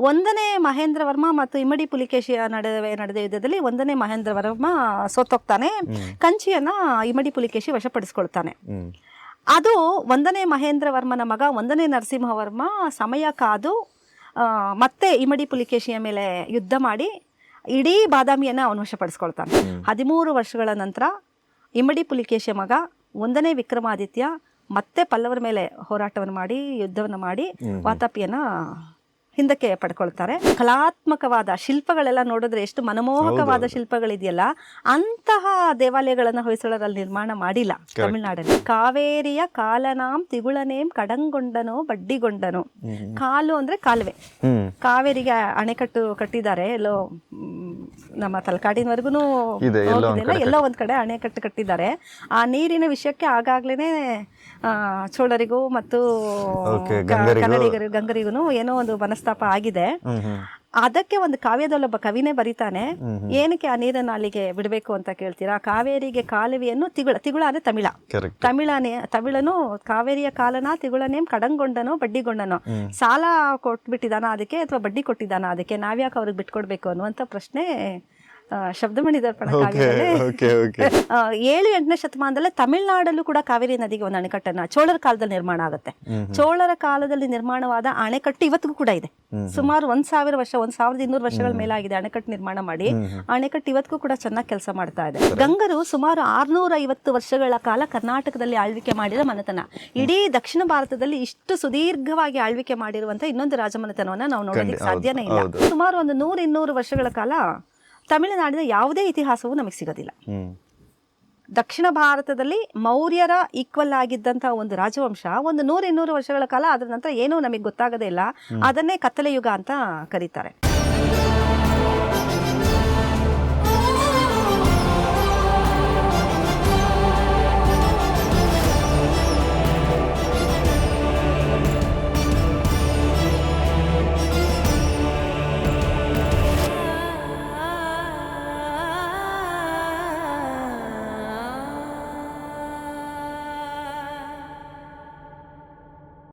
ಒಂದನೇ ಮಹೇಂದ್ರ ವರ್ಮ ಮತ್ತು ಇಮ್ಮಡಿ ಪುಲಿಕೇಶಿಯ ನಡುವೆ ನಡೆದ ಯುದ್ಧದಲ್ಲಿ ಒಂದನೇ ಮಹೇಂದ್ರ ವರ್ಮ ಸೋತೋಗ್ತಾನೆ. ಕಂಚಿಯನ್ನ ಇಮ್ಮಡಿ ಪುಲಿಕೇಶಿ ವಶಪಡಿಸ್ಕೊಳ್ತಾನೆ. ಅದು ಒಂದನೇ ಮಹೇಂದ್ರ ವರ್ಮನ ಮಗ ಒಂದನೇ ನರಸಿಂಹವರ್ಮ ಸಮಯ ಕಾದು ಮತ್ತೆ ಇಮ್ಮಡಿ ಪುಲಿಕೇಶಿಯ ಮೇಲೆ ಯುದ್ಧ ಮಾಡಿ ಇಡೀ ಬಾದಾಮಿಯನ್ನ ಅವನು ವಶಪಡಿಸ್ಕೊಳ್ತಾನೆ. 13 ವರ್ಷಗಳ ನಂತರ ಇಮ್ಮಡಿ ಪುಲಿಕೇಶಿಯ ಮಗ ಒಂದನೇ ವಿಕ್ರಮಾದಿತ್ಯ ಮತ್ತೆ ಪಲ್ಲವರ ಮೇಲೆ ಹೋರಾಟವನ್ನು ಮಾಡಿ ಯುದ್ಧವನ್ನು ಮಾಡಿ ವಾತಾಪಿಯನ್ನ ಹಿಂದಕ್ಕೆ ಪಡ್ಕೊಳ್ತಾರೆ. ಕಲಾತ್ಮಕವಾದ ಶಿಲ್ಪಗಳೆಲ್ಲ ನೋಡಿದ್ರೆ ಎಷ್ಟು ಮನಮೋಹಕವಾದ ಶಿಲ್ಪಗಳಿದೆಯಲ್ಲ, ಅಂತಹ ದೇವಾಲಯಗಳನ್ನ ಹೊಯ್ಸಳರಲ್ಲಿ ನಿರ್ಮಾಣ ಮಾಡಿಲ್ಲ ತಮಿಳುನಾಡಲ್ಲಿ. ಕಾವೇರಿಯ ಕಾಲನಾಂ ತಿಗುಳನೇಂ ಕಡಂಗೊಂಡನೋ ಬಡ್ಡಿಗೊಂಡನು. ಕಾಲು ಅಂದ್ರೆ ಕಾಲುವೆ. ಕಾವೇರಿಗೆ ಅಣೆಕಟ್ಟು ಕಟ್ಟಿದ್ದಾರೆ. ಎಲ್ಲೋ ನಮ್ಮ ತಲಕಾಡಿನವರೆಗೂ ಎಲ್ಲೋ ಒಂದ್ ಕಡೆ ಅಣೆಕಟ್ಟು ಕಟ್ಟಿದ್ದಾರೆ. ಆ ನೀರಿನ ವಿಷಯಕ್ಕೆ ಆಗಾಗ್ಲೇನೆ ಚೋಳರಿಗೂ ಮತ್ತು ಗಂಗರಿಗೂ ಏನೋ ಒಂದು ಮನಸ್ತಾಪ ಆಗಿದೆ. ಅದಕ್ಕೆ ಒಂದು ಕಾವ್ಯದಲ್ಲೊಬ್ಬ ಕವಿನೇ ಬರೀತಾನೆ, ಏನಕ್ಕೆ ಆ ನೀರನ್ನು ಅಲ್ಲಿಗೆ ಬಿಡಬೇಕು ಅಂತ ಕೇಳ್ತೀರಾ. ಕಾವೇರಿಗೆ ಕಾಲುವೆಯನ್ನು ತಿಗುಳ ಅಂದ್ರೆ ತಮಿಳನು ಕಾವೇರಿಯ ಕಾಲನ ತಿಗುಳನೇಂ ಕಡಂಗೊಂಡನೋ ಬಡ್ಡಿಗೊಂಡನೋ. ಸಾಲ ಕೊಟ್ಬಿಟ್ಟಿದಾನ ಅದಕ್ಕೆ ಅಥವಾ ಬಡ್ಡಿ ಕೊಟ್ಟಿದ್ದಾನ ಅದಕ್ಕೆ, ನಾವ್ಯಾಕೆ ಅವ್ರಿಗೆ ಬಿಟ್ಕೊಡ್ಬೇಕು ಅನ್ನುವಂಥ ಪ್ರಶ್ನೆ ಶಬ್ದಮಣಿ ದರ್ಪಣ ಕಾವ್ಯದಲ್ಲಿ 7-8ನೇ ಶತಮಾನದಲ್ಲೇ ತಮಿಳುನಾಡಲ್ಲೂ ಕೂಡ ಕಾವೇರಿ ನದಿಗೆ ಒಂದು ಅಣೆಕಟ್ಟನ್ನ ಚೋಳರ ಕಾಲದಲ್ಲಿ ನಿರ್ಮಾಣ ಆಗುತ್ತೆ. ಚೋಳರ ಕಾಲದಲ್ಲಿ ನಿರ್ಮಾಣವಾದ ಅಣೆಕಟ್ಟು ಇವತ್ತಿಗೂ ಕೂಡ ಇದೆ. ಸುಮಾರು 1000 ವರ್ಷ 1200 ವರ್ಷಗಳ ಮೇಲಾಗಿದೆ ಅಣೆಕಟ್ಟು ನಿರ್ಮಾಣ ಮಾಡಿ. ಅಣೆಕಟ್ಟು ಇವತ್ತಿಗೂ ಕೂಡ ಚೆನ್ನಾಗಿ ಕೆಲಸ ಮಾಡ್ತಾ ಇದೆ. ಗಂಗರು ಸುಮಾರು 650 ವರ್ಷಗಳ ಕಾಲ ಕರ್ನಾಟಕದಲ್ಲಿ ಆಳ್ವಿಕೆ ಮಾಡಿದ ಮನೆತನ. ಇಡೀ ದಕ್ಷಿಣ ಭಾರತದಲ್ಲಿ ಇಷ್ಟು ಸುದೀರ್ಘವಾಗಿ ಆಳ್ವಿಕೆ ಮಾಡಿರುವಂತ ಇನ್ನೊಂದು ರಾಜಮನೆತನವನ್ನ ನಾವು ನೋಡೋದಕ್ಕೆ ಸಾಧ್ಯನೇ ಇಲ್ಲ. ಸುಮಾರು ಒಂದು 100-200 ವರ್ಷಗಳ ಕಾಲ ತಮಿಳುನಾಡಿನ ಯಾವುದೇ ಇತಿಹಾಸವೂ ನಮಗೆ ಸಿಗೋದಿಲ್ಲ. ದಕ್ಷಿಣ ಭಾರತದಲ್ಲಿ ಮೌರ್ಯರ ಈಕ್ವಲ್ ಆಗಿದ್ದಂತಹ ಒಂದು ರಾಜವಂಶ ಒಂದು 100-200 ವರ್ಷಗಳ ಕಾಲ ಅದರ ನಂತರ ಏನೂ ನಮಗೆ ಗೊತ್ತಾಗದೇ ಇಲ್ಲ. ಅದನ್ನೇ ಕತ್ತಲೆ ಯುಗ ಅಂತ ಕರೀತಾರೆ.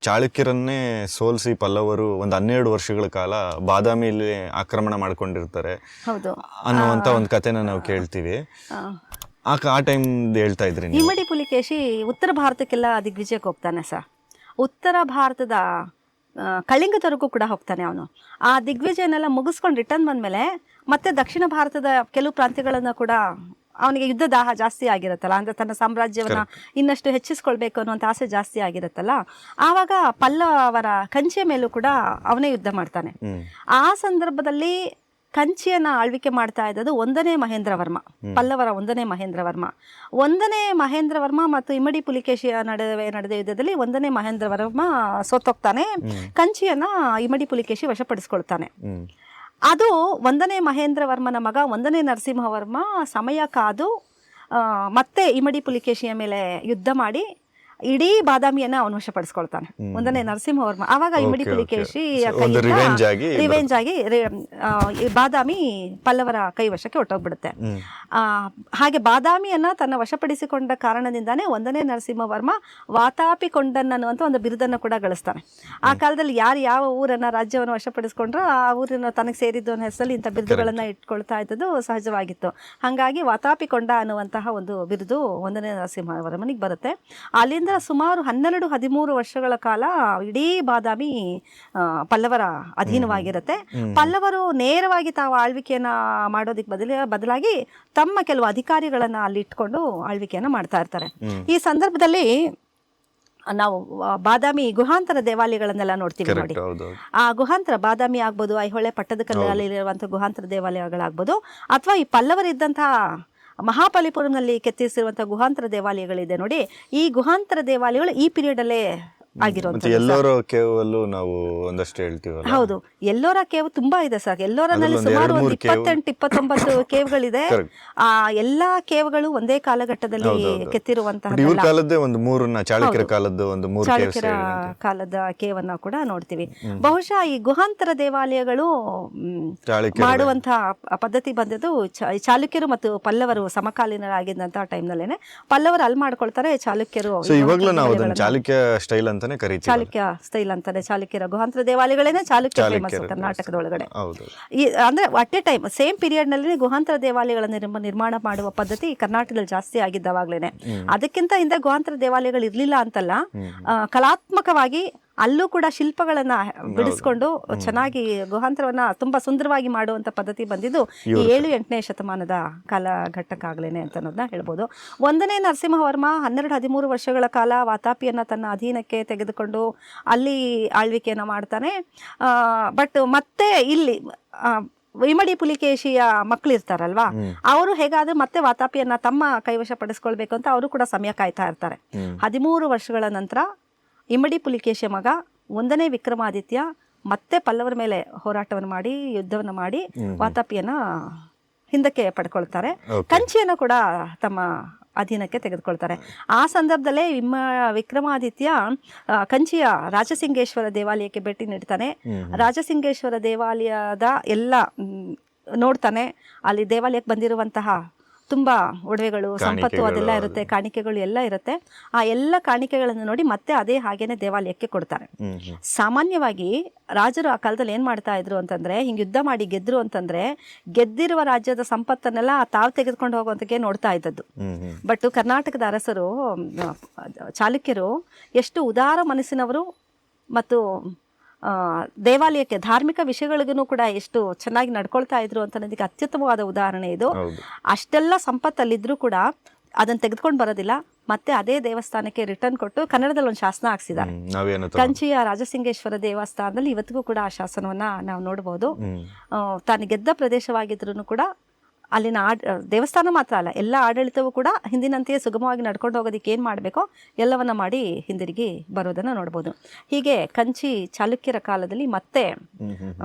ಚಾಳುಕ್ಯರನ್ನೇ ಸೋಲಿಸಿ ಪಲ್ಲವರು ಒಂದು 12 ವರ್ಷಗಳ ಕಾಲ ಬಾದಾಮಿಯಲ್ಲಿ ಆಕ್ರಮಣ ಮಾಡ್ಕೊಂಡಿರ್ತಾರೆ ಅನ್ನುವಂತ ಒಂದು ಕಥೆನ ನಾವು ಕೇಳ್ತೀವಿ. ಆ ಟೈಮ್ ಹೇಳ್ತಾ ಇದ್ರಿ ಇಮ್ಮಡಿ ಪುಲಿಕೇಶಿ ಉತ್ತರ ಭಾರತಕ್ಕೆಲ್ಲ ದಿಗ್ವಿಜಯಕ್ಕೆ ಹೋಗ್ತಾನೆ ಸರ್. ಉತ್ತರ ಭಾರತದ ಕಳಿಂಗದವರೆಗೂ ಕೂಡ ಹೋಗ್ತಾನೆ ಅವನು. ಆ ದಿಗ್ವಿಜಯನೆಲ್ಲ ಮುಗಿಸ್ಕೊಂಡು ರಿಟರ್ನ್ ಬಂದ್ಮೇಲೆ ಮತ್ತೆ ದಕ್ಷಿಣ ಭಾರತದ ಕೆಲವು ಪ್ರಾಂತ್ಯಗಳನ್ನ ಕೂಡ ಅವನಿಗೆ ಯುದ್ಧ ದಾಹ ಜಾಸ್ತಿ ಆಗಿರುತ್ತಲ್ಲ, ಅಂದ್ರೆ ತನ್ನ ಸಾಮ್ರಾಜ್ಯವನ್ನ ಇನ್ನಷ್ಟು ಹೆಚ್ಚಿಸ್ಕೊಳ್ಬೇಕು ಅನ್ನುವಂಥ ಆಸೆ ಜಾಸ್ತಿ ಆಗಿರುತ್ತಲ್ಲ, ಆವಾಗ ಪಲ್ಲವರ ಕಂಚಿಯ ಮೇಲೂ ಕೂಡ ಅವನೇ ಯುದ್ಧ ಮಾಡ್ತಾನೆ. ಆ ಸಂದರ್ಭದಲ್ಲಿ ಕಂಚಿಯನ್ನ ಆಳ್ವಿಕೆ ಮಾಡ್ತಾ ಇದ್ದದ್ದು ಒಂದನೇ ಮಹೇಂದ್ರ ವರ್ಮ, ಪಲ್ಲವರ ಒಂದನೇ ಮಹೇಂದ್ರ ವರ್ಮ. ಒಂದನೇ ಮಹೇಂದ್ರ ವರ್ಮ ಮತ್ತು ಇಮ್ಮಡಿ ಪುಲಿಕೇಶಿಯ ನಡುವೆ ನಡೆದ ಯುದ್ಧದಲ್ಲಿ ಒಂದನೇ ಮಹೇಂದ್ರ ವರ್ಮ ಸೋತೋಗ್ತಾನೆ. ಕಂಚಿಯನ್ನ ಇಮ್ಮಡಿ ಪುಲಿಕೇಶಿ ವಶಪಡಿಸ್ಕೊಳ್ತಾನೆ. ಅದು ಒಂದನೇ ಮಹೇಂದ್ರ ವರ್ಮನ ಮಗ ಒಂದನೇ ನರಸಿಂಹವರ್ಮ ಸಮಯ ಕಾದು ಮತ್ತೆ ಇಮ್ಮಡಿ ಪುಲಿಕೇಶಿಯ ಮೇಲೆ ಯುದ್ಧ ಮಾಡಿ ಇಡೀ ಬಾದಾಮಿಯನ್ನ ಅವನು ವಶಪಡಿಸ್ಕೊಳ್ತಾನೆ, ಒಂದನೇ ನರಸಿಂಹವರ್ಮ. ಆವಾಗ ಇಮ್ಮಡಿ ಪುಲಿಕೇಶಿ ರಿವೆಂಜ್ ಆಗಿ ಬಾದಾಮಿ ಪಲ್ಲವರ ಕೈವಶಕ್ಕೆ ಹೊಟ್ಟೋಗ್ಬಿಡುತ್ತೆ. ಹಾಗೆ ಬಾದಾಮಿಯನ್ನ ತನ್ನ ವಶಪಡಿಸಿಕೊಂಡ ಕಾರಣದಿಂದಾನೇ ಒಂದನೇ ನರಸಿಂಹವರ್ಮ ವಾತಾಪಿ ಕೊಂಡನ್ ಅನ್ನುವಂಥ ಒಂದು ಬಿರುದನ್ನು ಕೂಡ ಗಳಿಸ್ತಾನೆ. ಆ ಕಾಲದಲ್ಲಿ ಯಾರು ಯಾವ ಊರನ್ನ ರಾಜ್ಯವನ್ನು ವಶಪಡಿಸ್ಕೊಂಡ್ರೋ ಆ ಊರಿನ ತನಗೆ ಸೇರಿದ್ದ ಹೆಸರಲ್ಲಿ ಇಂಥ ಬಿರುದುಗಳನ್ನ ಇಟ್ಕೊಳ್ತಾ ಇದ್ದದ್ದು ಸಹಜವಾಗಿತ್ತು. ಹಾಗಾಗಿ ವಾತಾಪಿ ಕೊಂಡ ಅನ್ನುವಂತಹ ಒಂದು ಬಿರುದು ಒಂದನೇ ನರಸಿಂಹವರ್ಮನಿಗೆ ಬರುತ್ತೆ. ಅಲ್ಲಿಂದ ಸುಮಾರು 12-13 ವರ್ಷಗಳ ಕಾಲ ಇಡೀ ಬಾದಾಮಿ ಪಲ್ಲವರ ಅಧೀನವಾಗಿರುತ್ತೆ. ಪಲ್ಲವರು ನೇರವಾಗಿ ತಾವು ಆಳ್ವಿಕೆಯನ್ನ ಮಾಡೋದಕ್ಕೆ ಬದಲಾಗಿ ತಮ್ಮ ಕೆಲವು ಅಧಿಕಾರಿಗಳನ್ನ ಅಲ್ಲಿ ಇಟ್ಕೊಂಡು ಆಳ್ವಿಕೆಯನ್ನ ಮಾಡ್ತಾ ಇರ್ತಾರೆ. ಈ ಸಂದರ್ಭದಲ್ಲಿ ನಾವು ಬಾದಾಮಿ ಗುಹಾಂತರ ದೇವಾಲಯಗಳನ್ನೆಲ್ಲ ನೋಡ್ತೀವಿ ನೋಡಿ. ಆ ಗುಹಾಂತರ ಬಾದಾಮಿ ಆಗ್ಬೋದು, ಐಹೊಳೆ ಪಟ್ಟದಕಲ್ಲಲ್ಲಿರುವಂತಹ ಗುಹಾಂತರ ದೇವಾಲಯಗಳಾಗ್ಬೋದು, ಅಥವಾ ಈ ಪಲ್ಲವರಿದ್ದಂತಹ ಮಹಾಬಲಿಪುರಂನಲ್ಲಿ ಕೆತ್ತಿಸಿರುವಂತಹ ಗುಹಾಂತರ ದೇವಾಲಯಗಳಿದೆ ನೋಡಿ. ಈ ಗುಹಾಂತರ ದೇವಾಲಯಗಳು ಈ ಪೀರಿಯಡ್ ಅಲ್ಲೇ ಎಲ್ಲೋರ ಕೇವಲ್ಲೂ ನಾವು ಒಂದಷ್ಟು ಹೇಳ್ತೀವಿ. ಹೌದು, ಎಲ್ಲೋರ ಕೇವ್ ತುಂಬಾ ಇದೆ ಸರ್. ಎಲ್ಲೋರಲ್ಲಿ ಸುಮಾರು 28-29 ಕೇವ್ಗಳಿದೆ. ಆ ಎಲ್ಲಾ ಕೇವ್ಗಳು ಒಂದೇ ಕಾಲಘಟ್ಟದಲ್ಲಿ ಕೆತ್ತಿರುವಂತಹ ಚಾಳುಕ್ಯರ ಕಾಲದ ಕೇವನ್ನ ಕೂಡ ನೋಡ್ತೀವಿ. ಬಹುಶಃ ಈ ಗುಹಾಂತರ ದೇವಾಲಯಗಳು ಮಾಡುವಂತಹ ಪದ್ಧತಿ ಬಂದದ್ದು ಚಾಲುಕ್ಯರು ಮತ್ತು ಪಲ್ಲವರು ಸಮಕಾಲೀನರಾಗಿದ್ದಂತಹ ಟೈಮ್ ನಲ್ಲೇನೆ. ಪಲ್ಲವರು ಅಲ್ಲಿ ಮಾಡ್ಕೊಳ್ತಾರೆ, ಚಾಲುಕ್ಯರು ಇವಾಗಲೂ ನಾವು ಚಾಲುಕ್ಯ ಸ್ಟೈಲ್ ಅಂತ ಅಂತಾನೆ ಕರೀತೀವಿ. ಚಾಲುಕ್ಯ ಸ್ಟೈಲ್ ಅಂತಾನೆ, ಚಾಲುಕ್ಯರ ಗುಹಾಂತರ ದೇವಾಲಯಗಳೇನೆ ಚಾಲುಕ್ಯ ಫೇಮಸ್ ಕರ್ನಾಟಕದೊಳಗಡೆ. ಹೌದು. ಅಂದ್ರೆ at A time same period ನಲ್ಲಿ ಗುಹಾಂತರ ದೇವಾಲಯಗಳನ್ನು ನಿರ್ಮಾಣ ಮಾಡುವ ಪದ್ಧತಿ ಕರ್ನಾಟಕದಲ್ಲಿ ಜಾಸ್ತಿ ಆಗಿದ್ದವಾಗ್ಲೇನೆ. ಅದಕ್ಕಿಂತ ಹಿಂದೆ ಗುಹಾಂತರ ದೇವಾಲಯಗಳು ಇರ್ಲಿಲ್ಲ ಅಂತಲ್ಲ, ಕಲಾತ್ಮಕವಾಗಿ ಅಲ್ಲೂ ಕೂಡ ಶಿಲ್ಪಗಳನ್ನ ಬಿಡಿಸ್ಕೊಂಡು ಚೆನ್ನಾಗಿ ಗುಹಾಂತರವನ್ನ ತುಂಬಾ ಸುಂದರವಾಗಿ ಮಾಡುವಂತ ಪದ್ಧತಿ ಬಂದಿದ್ದು ಈ 7-8ನೇ ಶತಮಾನದ ಕಾಲಘಟ್ಟಕ್ಕಾಗ್ಲೇನೆ ಅಂತ ಅನ್ನೋದನ್ನ ಹೇಳ್ಬೋದು. 1ನೇ ನರಸಿಂಹವರ್ಮ 12-13 ವರ್ಷಗಳ ಕಾಲ ವಾತಾಪಿಯನ್ನ ತನ್ನ ಅಧೀನಕ್ಕೆ ತೆಗೆದುಕೊಂಡು ಅಲ್ಲಿ ಆಳ್ವಿಕೆಯನ್ನ ಮಾಡ್ತಾನೆ. ಬಟ್ ಮತ್ತೆ ಇಲ್ಲಿ ಇಮ್ಮಡಿ ಪುಲಿಕೇಶಿಯ ಮಕ್ಕಳು ಇರ್ತಾರಲ್ವಾ, ಅವರು ಹೇಗಾದ್ರೂ ಮತ್ತೆ ವಾತಾಪಿಯನ್ನ ತಮ್ಮ ಕೈವಶ ಪಡಿಸ್ಕೊಳ್ಬೇಕು ಅಂತ ಅವರು ಕೂಡ ಸಮಯ ಕಾಯ್ತಾ ಇರ್ತಾರೆ. 13 ವರ್ಷಗಳ ನಂತರ ಇಮ್ಮಡಿ ಪುಲಿಕೇಶಿಯ ಮಗ 1ನೇ ವಿಕ್ರಮಾದಿತ್ಯ ಮತ್ತೆ ಪಲ್ಲವರ ಮೇಲೆ ಹೋರಾಟವನ್ನು ಮಾಡಿ ಯುದ್ಧವನ್ನು ಮಾಡಿ ವಾತಾಪಿಯನ್ನ ಹಿಂದಕ್ಕೆ ಪಡ್ಕೊಳ್ತಾರೆ. ಕಂಚಿಯನ್ನು ಕೂಡ ತಮ್ಮ ಅಧೀನಕ್ಕೆ ತೆಗೆದುಕೊಳ್ತಾರೆ. ಆ ಸಂದರ್ಭದಲ್ಲೇ ವಿಕ್ರಮಾದಿತ್ಯ ಕಂಚಿಯ ರಾಜಸಿಂಗೇಶ್ವರ ದೇವಾಲಯಕ್ಕೆ ಭೇಟಿ ನೀಡ್ತಾನೆ. ರಾಜಸಿಂಗೇಶ್ವರ ದೇವಾಲಯದ ಎಲ್ಲ ನೋಡ್ತಾನೆ. ಅಲ್ಲಿ ದೇವಾಲಯಕ್ಕೆ ಬಂದಿರುವಂತಹ ತುಂಬ ಒಡವೆಗಳು, ಸಂಪತ್ತು ಅದೆಲ್ಲ ಇರುತ್ತೆ, ಕಾಣಿಕೆಗಳು ಎಲ್ಲ ಇರುತ್ತೆ. ಆ ಎಲ್ಲ ಕಾಣಿಕೆಗಳನ್ನು ನೋಡಿ ಮತ್ತೆ ಅದೇ ಹಾಗೇನೆ ದೇವಾಲಯಕ್ಕೆ ಕೊಡ್ತಾರೆ. ಸಾಮಾನ್ಯವಾಗಿ ರಾಜರು ಆ ಕಾಲದಲ್ಲಿ ಏನ್ ಮಾಡ್ತಾ ಇದ್ರು ಅಂತಂದ್ರೆ, ಹಿಂಗೆ ಯುದ್ಧ ಮಾಡಿ ಗೆದ್ರು ಅಂತಂದ್ರೆ ಗೆದ್ದಿರುವ ರಾಜ್ಯದ ಸಂಪತ್ತನ್ನೆಲ್ಲ ತಾವು ತೆಗೆದುಕೊಂಡು ಹೋಗುವಂತಕ್ಕೆ ನೋಡ್ತಾ ಇದ್ದದ್ದು. ಬಟ್ ಕರ್ನಾಟಕದ ಅರಸರು, ಚಾಲುಕ್ಯರು ಎಷ್ಟು ಉದಾರ ಮನಸ್ಸಿನವರು ಮತ್ತು ದೇವಾಲಯಕ್ಕೆ ಧಾರ್ಮಿಕ ವಿಷಯಗಳಿಗೂ ಕೂಡ ಎಷ್ಟು ಚೆನ್ನಾಗಿ ನಡ್ಕೊಳ್ತಾ ಇದ್ರು ಅಂತ ಅನ್ನೋದಕ್ಕೆ ಅತ್ಯುತ್ತಮವಾದ ಉದಾಹರಣೆ ಇದು. ಅಷ್ಟೆಲ್ಲ ಸಂಪತ್ತಲ್ಲಿದ್ರೂ ಕೂಡ ಅದನ್ನ ತೆಗೆದುಕೊಂಡು ಬರೋದಿಲ್ಲ, ಮತ್ತೆ ಅದೇ ದೇವಸ್ಥಾನಕ್ಕೆ ರಿಟರ್ನ್ ಕೊಟ್ಟು ಕನ್ನಡದಲ್ಲಿ ಒಂದು ಶಾಸನ ಹಾಕ್ಸಿದ್ದಾರೆ. ಕಂಚಿಯ ರಾಜಸಿಂಗೇಶ್ವರ ದೇವಸ್ಥಾನದಲ್ಲಿ ಇವತ್ತಿಗೂ ಕೂಡ ಆ ಶಾಸನವನ್ನ ನಾವು ನೋಡಬಹುದು. ತಾನು ಗೆದ್ದ ಪ್ರದೇಶವಾಗಿದ್ರು ಕೂಡ ಅಲ್ಲಿನ ದೇವಸ್ಥಾನ ಮಾತ್ರ ಅಲ್ಲ, ಎಲ್ಲ ಆಡಳಿತವೂ ಕೂಡ ಹಿಂದಿನಂತೆಯೇ ಸುಗಮವಾಗಿ ನಡ್ಕೊಂಡು ಹೋಗೋದಕ್ಕೆ ಏನು ಮಾಡಬೇಕೋ ಎಲ್ಲವನ್ನ ಮಾಡಿ ಹಿಂದಿರುಗಿ ಬರೋದನ್ನು ನೋಡ್ಬೋದು. ಹೀಗೆ ಕಂಚಿ ಚಾಲುಕ್ಯರ ಕಾಲದಲ್ಲಿ ಮತ್ತೆ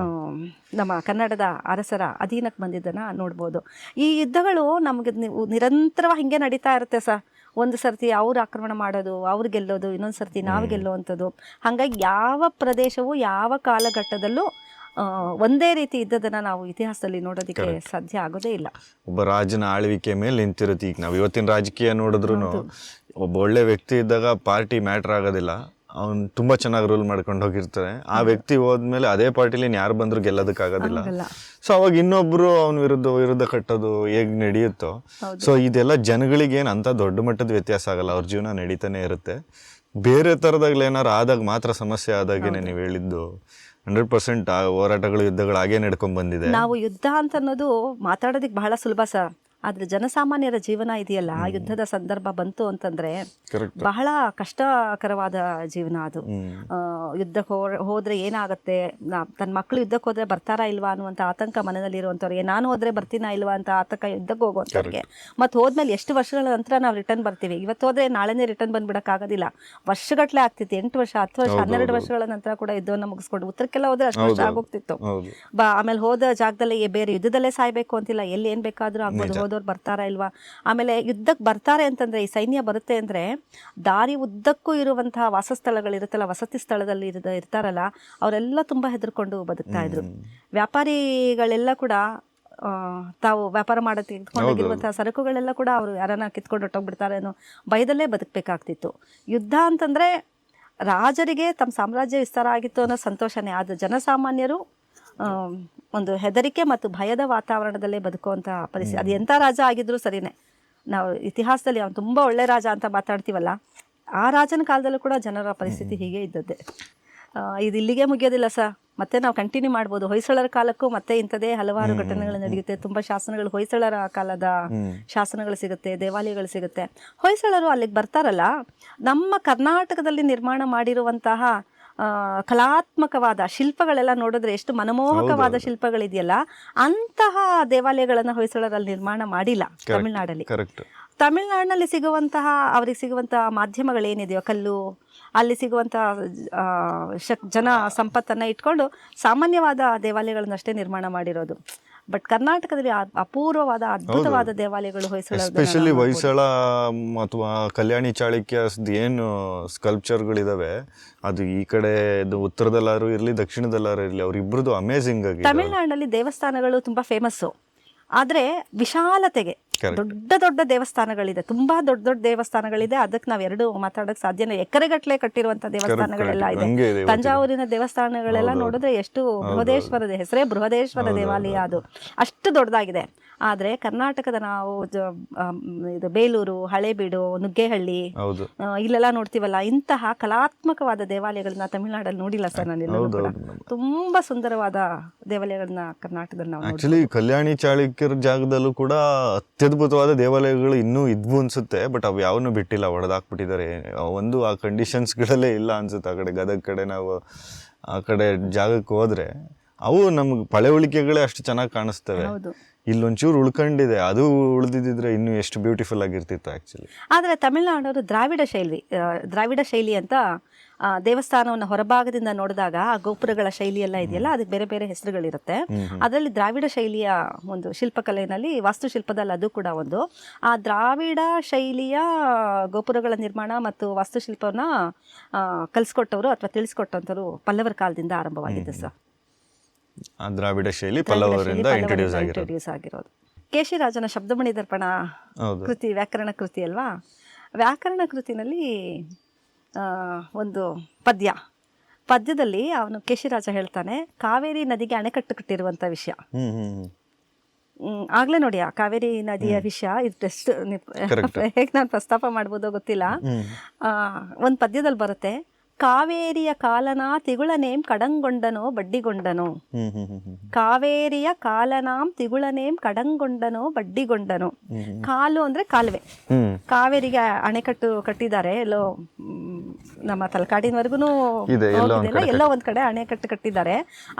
ನಮ್ಮ ಕನ್ನಡದ ಅರಸರ ಅಧೀನಕ್ಕೆ ಬಂದಿದ್ದನ್ನು ನೋಡ್ಬೋದು. ಈ ಯುದ್ಧಗಳು ನಮಗೆ ನಿರಂತರವಾಗಿ ಹಿಂಗೆ ನಡೀತಾ ಇರುತ್ತೆ ಸರ್. ಒಂದು ಸರ್ತಿ ಅವ್ರು ಆಕ್ರಮಣ ಮಾಡೋದು, ಅವ್ರು ಗೆಲ್ಲೋದು, ಇನ್ನೊಂದು ಸರ್ತಿ ನಾವು ಗೆಲ್ಲುವಂಥದ್ದು. ಹಾಗಾಗಿ ಯಾವ ಪ್ರದೇಶವು ಯಾವ ಕಾಲಘಟ್ಟದಲ್ಲೂ ಒಂದೇ ರೀತಿ ಇದ್ದದನ್ನ ನಾವು ಇತಿಹಾಸದಲ್ಲಿ ನೋಡೋದಕ್ಕೆ ಸಾಧ್ಯ ಆಗೋದೇ ಇಲ್ಲ. ಒಬ್ಬ ರಾಜನ ಆಳ್ವಿಕೆ ಮೇಲೆ ನಿಂತಿರುತ್ತೆ. ಈಗ ನಾವು ಇವತ್ತಿನ ರಾಜಕೀಯ ನೋಡಿದ್ರು ಒಬ್ಬ ಒಳ್ಳೆ ವ್ಯಕ್ತಿ ಇದ್ದಾಗ ಪಾರ್ಟಿ ಮ್ಯಾಟರ್ ಆಗೋದಿಲ್ಲ. ಅವ್ನು ತುಂಬಾ ಚೆನ್ನಾಗಿ ರೂಲ್ ಮಾಡ್ಕೊಂಡು ಹೋಗಿರ್ತಾರೆ. ಆ ವ್ಯಕ್ತಿ ಹೋದ್ಮೇಲೆ ಅದೇ ಪಾರ್ಟಿಲಿ ಯಾರು ಬಂದ್ರು ಗೆಲ್ಲೋದಕ್ಕಾಗೋದಿಲ್ಲ. ಸೊ ಅವಾಗ ಇನ್ನೊಬ್ರು ಅವನ ವಿರುದ್ಧ ಕಟ್ಟೋದು ಹೇಗ್ ನಡೆಯುತ್ತೋ, ಸೊ ಇದೆಲ್ಲ ಜನಗಳಿಗೆ ಏನ್ ಅಂತ ದೊಡ್ಡ ಮಟ್ಟದ ವ್ಯತ್ಯಾಸ ಆಗಲ್ಲ, ಅವ್ರ ಜೀವನ ನಡೀತಾನೆ ಇರುತ್ತೆ. ಬೇರೆ ತರದಾಗ್ಲ ಏನಾರು ಆದಾಗ ಮಾತ್ರ ಸಮಸ್ಯೆ ಆದಾಗೇನೆ ನೀವು ಹೇಳಿದ್ದು 100% ಹೋರಾಟಗಳು, ಯುದ್ಧಗಳು ಹಾಗೇ ನಡ್ಕೊಂಡ್ ಬಂದಿದೆ. ನಾವು ಯುದ್ಧ ಅಂತ ಅನ್ನೋದು ಮಾತಾಡೋದಕ್ಕೆ ಬಹಳ ಸುಲಭ ಸರ್. ಆದ್ರೆ ಜನಸಾಮಾನ್ಯರ ಜೀವನ ಇದೆಯಲ್ಲ, ಯುದ್ಧದ ಸಂದರ್ಭ ಬಂತು ಅಂತಂದ್ರೆ ಬಹಳ ಕಷ್ಟಕರವಾದ ಜೀವನ ಅದು. ಯುದ್ಧಕ್ಕೆ ಹೋದ್ರೆ ಏನಾಗುತ್ತೆ, ತನ್ನ ಮಕ್ಕಳು ಯುದ್ಧಕ್ಕೆ ಹೋದ್ರೆ ಬರ್ತಾರಾ ಇಲ್ವಾ ಅನ್ನುವಂಥ ಆತಂಕ ಮನದಲ್ಲಿ ಇರುವಂಥವ್ರಿಗೆ, ನಾನು ಹೋದ್ರೆ ಬರ್ತೀನಾ ಇಲ್ವಾ ಅಂತ ಆತಂಕ ಯುದ್ಧಕ್ಕೆ ಹೋಗುವಂಥವ್ರಿಗೆ, ಮತ್ತು ಹೋದ್ಮೇಲೆ ಎಷ್ಟು ವರ್ಷಗಳ ನಂತರ ನಾವು ರಿಟರ್ನ್ ಬರ್ತೀವಿ. ಇವತ್ತು ಹೋದ್ರೆ ನಾಳೆನೇ ರಿಟರ್ನ್ ಬಂದ್ಬಿಡಕ್ಕಾಗೋದಿಲ್ಲ, ವರ್ಷಗಟ್ಲೆ ಆಗ್ತಿತ್ತು. 8 ವರ್ಷ 10 ವರ್ಷ 12 ವರ್ಷಗಳ ನಂತರ ಕೂಡ ಯುದ್ಧವನ್ನು ಮುಗಿಸ್ಕೊಂಡು ಉತ್ತರಕ್ಕೆಲ್ಲ ಹೋದ್ರೆ ಅಷ್ಟು ವರ್ಷ ಆಗೋಗ್ತಿತ್ತು. ಆಮೇಲೆ ಹೋದ ಜಾಗದಲ್ಲಿ ಬೇರೆ ಯುದ್ಧದಲ್ಲೇ ಸಾಯ್ಬೇಕು ಅಂತಿಲ್ಲ, ಎಲ್ಲಿ ಏನ್ ಬೇಕಾದ್ರೂ ಆಗ್ಬೋದು. ಹೋದವ್ರು ಬರ್ತಾರಾ ಇಲ್ವಾ, ಆಮೇಲೆ ಯುದ್ಧಕ್ಕೆ ಬರ್ತಾರೆ ಅಂತಂದ್ರೆ, ಈ ಸೈನ್ಯ ಬರುತ್ತೆ ಅಂದ್ರೆ ದಾರಿ ಉದ್ದಕ್ಕೂ ಇರುವಂತಹ ವಾಸಸ್ಥಳಗಳಿರುತ್ತಲ್ಲ, ವಸತಿ ಸ್ಥಳದಲ್ಲಿ ಇರ್ತಾರಲ್ಲ, ಅವರೆಲ್ಲ ತುಂಬಾ ಹೆದರ್ಕೊಂಡು ಬದುಕ್ತಾ ಇದ್ರು. ವ್ಯಾಪಾರಿಗಳೆಲ್ಲ ಕೂಡ ತಾವು ವ್ಯಾಪಾರ ಮಾಡೋದು ತೆಗೆದುಕೊಂಡಿರುವಂತಹ ಸರಕುಗಳೆಲ್ಲ ಕೂಡ ಅವರು ಯಾರನ್ನ ಕಿತ್ಕೊಂಡು ಹೊಟ್ಟೋಗ್ಬಿಡ್ತಾರೆ ಅನ್ನೋ ಭಯದಲ್ಲೇ ಬದುಕಬೇಕಾಗ್ತಿತ್ತು. ಯುದ್ಧ ಅಂತಂದ್ರೆ ರಾಜರಿಗೆ ತಮ್ಮ ಸಾಮ್ರಾಜ್ಯ ವಿಸ್ತಾರ ಆಗಿತ್ತು ಅನ್ನೋ ಸಂತೋಷನೇ. ಆದ್ರೆ ಜನಸಾಮಾನ್ಯರು ಒಂದು ಹೆದರಿಕೆ ಮತ್ತು ಭಯದ ವಾತಾವರಣದಲ್ಲೇ ಬದುಕುವಂಥ ಪರಿಸ್ಥಿತಿ. ಅದು ಎಂಥ ರಾಜ ಆಗಿದ್ರು ಸರಿನೇ. ನಾವು ಇತಿಹಾಸದಲ್ಲಿ ಅವ್ನು ತುಂಬ ಒಳ್ಳೆ ರಾಜ ಅಂತ ಮಾತಾಡ್ತೀವಲ್ಲ, ಆ ರಾಜನ ಕಾಲದಲ್ಲೂ ಕೂಡ ಜನರ ಪರಿಸ್ಥಿತಿ ಹೀಗೆ ಇದ್ದದ್ದೇ. ಇದು ಇಲ್ಲಿಗೆ ಮುಗಿಯೋದಿಲ್ಲ ಸರ್, ಮತ್ತೆ ನಾವು ಕಂಟಿನ್ಯೂ ಮಾಡ್ಬೋದು. ಹೊಯ್ಸಳರ ಕಾಲಕ್ಕೂ ಮತ್ತೆ ಇಂಥದೇ ಹಲವಾರು ಘಟನೆಗಳು ನಡೆಯುತ್ತೆ. ತುಂಬ ಶಾಸನಗಳು, ಹೊಯ್ಸಳರ ಕಾಲದ ಶಾಸನಗಳು ಸಿಗುತ್ತೆ, ದೇವಾಲಯಗಳು ಸಿಗುತ್ತೆ. ಹೊಯ್ಸಳರು ಅಲ್ಲಿಗೆ ಬರ್ತಾರಲ್ಲ, ನಮ್ಮ ಕರ್ನಾಟಕದಲ್ಲಿ ನಿರ್ಮಾಣ ಮಾಡಿರುವಂತಹ ಕಲಾತ್ಮಕವಾದ ಶಿಲ್ಪಗಳೆಲ್ಲ ನೋಡಿದ್ರೆ ಎಷ್ಟು ಮನಮೋಹಕವಾದ ಶಿಲ್ಪಗಳಿದೆಯಲ್ಲ, ಅಂತಹ ದೇವಾಲಯಗಳನ್ನ ಹೊಯ್ಸಳರಲ್ಲಿ ನಿರ್ಮಾಣ ಮಾಡಿಲ್ಲ ತಮಿಳ್ನಾಡಲ್ಲಿ. ತಮಿಳ್ನಾಡಿನಲ್ಲಿ ಸಿಗುವಂತಹ, ಅವ್ರಿಗೆ ಸಿಗುವಂತಹ ಮಾಧ್ಯಮಗಳೇನಿದೆಯೋ, ಕಲ್ಲು, ಅಲ್ಲಿ ಸಿಗುವಂತಹ ಜನ ಸಂಪತ್ತನ್ನ ಇಟ್ಕೊಂಡು ಸಾಮಾನ್ಯವಾದ ದೇವಾಲಯಗಳನ್ನಷ್ಟೇ ನಿರ್ಮಾಣ ಮಾಡಿರೋದು. ಬಟ್ ಕರ್ನಾಟಕದಲ್ಲಿ ಅಪೂರ್ವವಾದ ಅದ್ಭುತವಾದ ದೇವಾಲಯಗಳು ಎಸ್ಪೆಷಲಿ ಹೊಯ್ಸಳ ಅಥವಾ ಕಲ್ಯಾಣಿ ಚಾಳುಕ್ಯ ಏನು ಸ್ಕಲ್ಪ್ಚರ್ಗಳಿದಾವೆ, ಅದು ಈ ಕಡೆ ಉತ್ತರದಲ್ಲಾರು ಇರಲಿ ದಕ್ಷಿಣದಲ್ಲಾರು ಇರಲಿ, ಅವ್ರಿಬ್ರದ್ದು ಅಮೇಝಿಂಗ್ ಆಗಿ. ತಮಿಳ್ನಾಡಿನಲ್ಲಿ ದೇವಸ್ಥಾನಗಳು ತುಂಬಾ ಫೇಮಸ್ಸು, ಆದ್ರೆ ವಿಶಾಲತೆಗೆ ದೊಡ್ಡ ದೊಡ್ಡ ದೇವಸ್ಥಾನಗಳಿದೆ, ತುಂಬಾ ದೊಡ್ಡ ದೊಡ್ಡ ದೇವಸ್ಥಾನಗಳಿದೆ. ಅದಕ್ಕೆ ನಾವ್ ಎರಡು ಮಾತಾಡಕ್ ಸಾಧ್ಯನೇ. ಎಕರೆಗಟ್ಟಲೆ ಕಟ್ಟಿರುವಂತ ದೇವಸ್ಥಾನಗಳೆಲ್ಲ ಇದೆ. ತಂಜಾವೂರಿನ ದೇವಸ್ಥಾನಗಳೆಲ್ಲ ನೋಡಿದ್ರೆ ಎಷ್ಟು ಬೃಹದೇಶ್ವರದ ಹೆಸರೇ ಬೃಹದೇಶ್ವರ ದೇವಾಲಯ, ಅದು ಅಷ್ಟು ದೊಡ್ಡದಾಗಿದೆ. ಆದ್ರೆ ಕರ್ನಾಟಕದ ನಾವು ಇದು ಬೇಲೂರು, ಹಳೇಬೀಡು, ನುಗ್ಗೇಹಳ್ಳಿ ಇಲ್ಲೆಲ್ಲ ನೋಡ್ತೀವಲ್ಲ, ಇಂತಹ ಕಲಾತ್ಮಕವಾದ ದೇವಾಲಯಗಳನ್ನ ತಮಿಳುನಾಡಲ್ಲಿ ನೋಡಿಲ್ಲ ಸರ್ ನಾನು. ತುಂಬಾ ಸುಂದರವಾದ ದೇವಾಲಯಗಳನ್ನ ಕರ್ನಾಟಕದಲ್ಲಿ ನಾವು ಆಕ್ಚುಲಿ ಕಲ್ಯಾಣಿ ಚಾಳುಕ್ಯರ ಜಾಗದಲ್ಲೂ ಕೂಡ ಅತ್ಯದ್ಭುತವಾದ ದೇವಾಲಯಗಳು ಇನ್ನೂ ಇದ್ವು ಅನ್ಸುತ್ತೆ. ಬಟ್ ಅವು ಯಾವನ್ನೂ ಬಿಟ್ಟಿಲ್ಲ, ಹೊಡೆದಾಕ್ಬಿಟ್ಟಿದ್ದಾರೆ. ಒಂದು ಆ ಕಂಡೀಷನ್ಸ್ಗಳಲ್ಲೇ ಇಲ್ಲ ಅನ್ಸುತ್ತೆ. ಆ ಕಡೆ ಗದಗ ಕಡೆ ನಾವು ಆ ಕಡೆ ಜಾಗಕ್ಕೆ ಹೋದ್ರೆ ಅವು ನಮ್ಗೆ ಪಳೆವಳಿಕೆಗಳೇ ಅಷ್ಟು ಚೆನ್ನಾಗಿ ಕಾಣಿಸ್ತವೆ. ಇಲ್ಲೊಂಚೂರು ಉಳ್ಕೊಂಡಿದೆ, ಅದು ಉಳಿದಿದ್ರೆ ಇನ್ನೂ ಎಷ್ಟು ಬ್ಯೂಟಿಫುಲ್ ಆಗಿರ್ತಿತ್ತು ಆ್ಯಕ್ಚುಲಿ. ಆದರೆ ತಮಿಳುನಾಡವರು ದ್ರಾವಿಡ ಶೈಲಿ ಅಂತ ದೇವಸ್ಥಾನವನ್ನು ಹೊರಭಾಗದಿಂದ ನೋಡಿದಾಗ ಆ ಗೋಪುರಗಳ ಶೈಲಿ ಎಲ್ಲ ಇದೆಯಲ್ಲ, ಅದಕ್ಕೆ ಬೇರೆ ಬೇರೆ ಹೆಸರುಗಳಿರುತ್ತೆ. ಅದರಲ್ಲಿ ದ್ರಾವಿಡ ಶೈಲಿಯ ಒಂದು ಶಿಲ್ಪಕಲೆಯಲ್ಲಿ, ವಾಸ್ತುಶಿಲ್ಪದಲ್ಲಿ ಅದು ಕೂಡ ಒಂದು. ಆ ದ್ರಾವಿಡ ಶೈಲಿಯ ಗೋಪುರಗಳ ನಿರ್ಮಾಣ ಮತ್ತು ವಾಸ್ತುಶಿಲ್ಪವನ್ನ ಕಲಿಸ್ಕೊಟ್ಟವರು ಅಥವಾ ತಿಳಿಸ್ಕೊಟ್ಟಂಥವ್ರು ಪಲ್ಲವರ ಕಾಲದಿಂದ ಆರಂಭವಾಗಿದ್ದು ಸರ್. ದ್ರಾವಿಡ ಶೈಲಿ ಪಲ್ಲವರಿಂದ ಇಂಟ್ರೊಡ್ಯೂಸ್ ಆಗಿರೋದು. ಕೇಶಿರಾಜನ ಶಬ್ದಮಣಿ ದರ್ಪಣ ಕೃತಿ ವ್ಯಾಕರಣ ಕೃತಿ ಅಲ್ವಾ. ವ್ಯಾಕರಣ ಕೃತಿನಲ್ಲಿ ಒಂದು ಪದ್ಯದಲ್ಲಿ ಅವನು ಕೇಶಿರಾಜ ಹೇಳ್ತಾನೆ, ಕಾವೇರಿ ನದಿಗೆ ಅಣೆಕಟ್ಟು ಕಟ್ಟಿರುವಂತ ವಿಷಯ. ಆಗ್ಲೇ ನೋಡಿ ಆ ಕಾವೇರಿ ನದಿಯ ವಿಷಯ ಇದು ಹೇಗೆ ನಾನು ಪ್ರಸ್ತಾಪ ಮಾಡ್ಬೋದೋ ಗೊತ್ತಿಲ್ಲ. ಒಂದು ಪದ್ಯದಲ್ಲಿ ಬರುತ್ತೆ, ಕಾವೇರಿಯ ಕಾಲನಾ ತಿಗುಳನೇಂ ಕಡಂಗೊಂಡನೋ ಬಡ್ಡಿಗೊಂಡನೋ. ಕಾವೇರಿಯ ಕಾಲನಾಂ ತಿಗುಳನೇಂ ಕಡಂಗೊಂಡನೋ ಬಡ್ಡಿಗೊಂಡನೋ. ಕಾಲು ಅಂದ್ರೆ ಕಾಲುವೆ. ಕಾವೇರಿಗೆ ಅಣೆಕಟ್ಟು ಕಟ್ಟಿದ್ದಾರೆ, ಎಲ್ಲೋ ನಮ್ಮ ತಲಕಾಡಿನವರೆಗೂ ಎಲ್ಲೋ ಒಂದ್ ಕಡೆ ಅಣೆಕಟ್ಟು ಕಟ್ಟಿದ್ದಾರೆ.